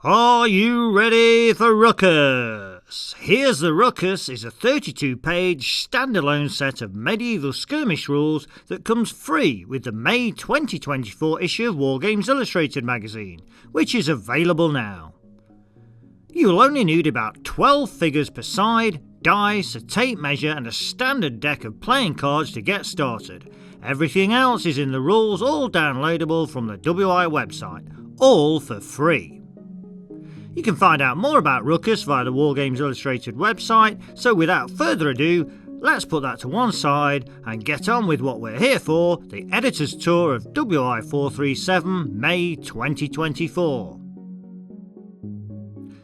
Are you ready for Ruckus? Here's the Ruckus is a 32-page standalone set of medieval skirmish rules that comes free with the May 2024 issue of Wargames Illustrated magazine, which is available now. You'll only need about 12 figures per side, dice, a tape measure and a standard deck of playing cards to get started. Everything else is in the rules, all downloadable from the WI website, all for free. You can find out more about Ruckus via the Wargames Illustrated website, so without further ado, let's put that to one side and get on with what we're here for, the editor's tour of Wi437 May 2024.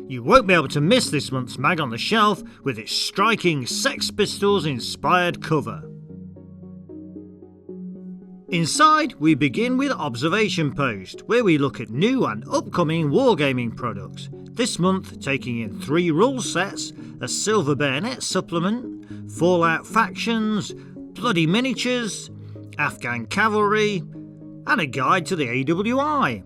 You won't be able to miss this month's mag on the shelf with its striking Sex Pistols inspired cover. Inside, we begin with Observation Post, where we look at new and upcoming wargaming products. This month taking in 3 rule sets, a Silver Bayonet supplement, Fallout Factions, Bloody Miniatures, Afghan Cavalry, and a guide to the AWI.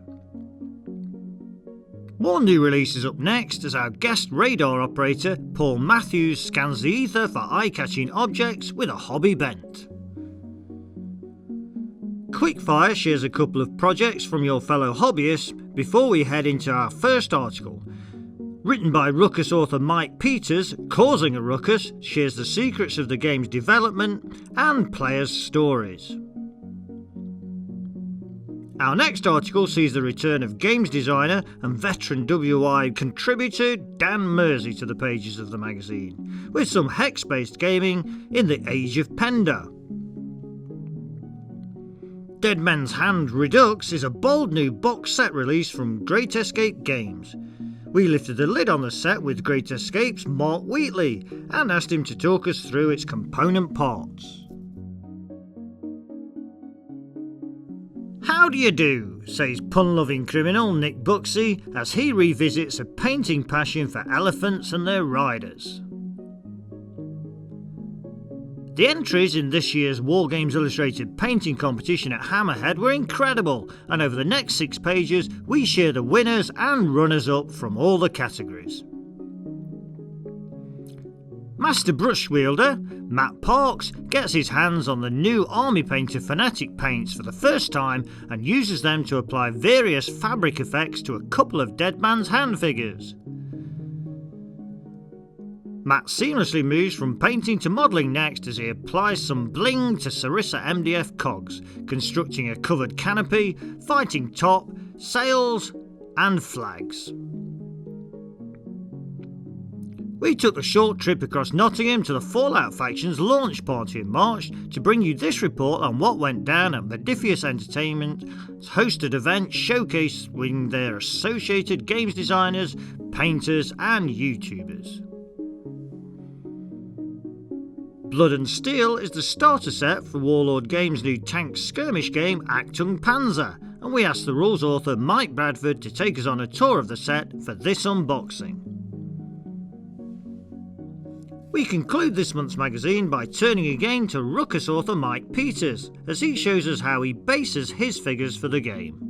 More new releases up next as our guest radar operator Paul Matthews scans the ether for eye-catching objects with a hobby bent. Quickfire shares a couple of projects from your fellow hobbyists before we head into our first article. Written by Ruckus author Mike Peters, Causing a Ruckus shares the secrets of the game's development and players' stories. Our next article sees the return of games designer and veteran WI contributor Dan Mersey to the pages of the magazine, with some hex-based gaming in the Age of Penda. Dead Man's Hand Redux is a bold new box set release from Great Escape Games. We lifted the lid on the set with Great Escape's Mark Wheatley and asked him to talk us through its component parts. How do you do, says pun-loving criminal Nick Buxey as he revisits a painting passion for elephants and their riders. The entries in this year's Wargames Illustrated painting competition at Hammerhead were incredible, and over the next 6 pages we share the winners and runners-up from all the categories. Master brush wielder Matt Parks gets his hands on the new Army Painter Fanatic paints for the first time and uses them to apply various fabric effects to a couple of Dead Man's Hand figures. Matt seamlessly moves from painting to modelling next as he applies some bling to Sarissa MDF cogs, constructing a covered canopy, fighting top, sails and flags. We took a short trip across Nottingham to the Fallout Factions launch party in March to bring you this report on what went down at Modifius Entertainment's hosted event showcasing their associated games designers, painters and YouTubers. Blood and Steel is the starter set for Warlord Games' new tank skirmish game Achtung Panzer, and we asked the rules author Mike Bradford to take us on a tour of the set for this unboxing. We conclude this month's magazine by turning again to Ruckus author Mike Peters as he shows us how he bases his figures for the game.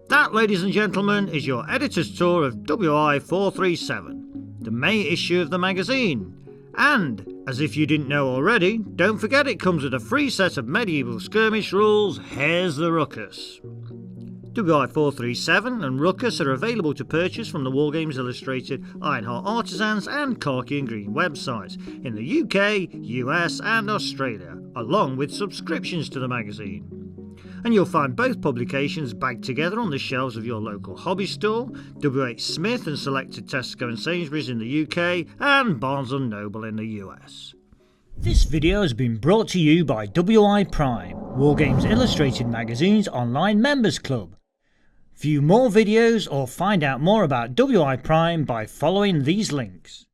That, ladies and gentlemen, is your editor's tour of Wi437, the May issue of the magazine. And, as if you didn't know already, don't forget it comes with a free set of medieval skirmish rules. Here's the Ruckus. Wi437 and Ruckus are available to purchase from the Wargames Illustrated, Ironheart Artisans and Khaki and Green websites in the UK, US and Australia, along with subscriptions to the magazine. And you'll find both publications bagged together on the shelves of your local hobby store, WH Smith and selected Tesco and Sainsbury's in the UK, and Barnes & Noble in the US. This video has been brought to you by WiPrime, Wargames Illustrated magazine's online members club. View more videos or find out more about WiPrime by following these links.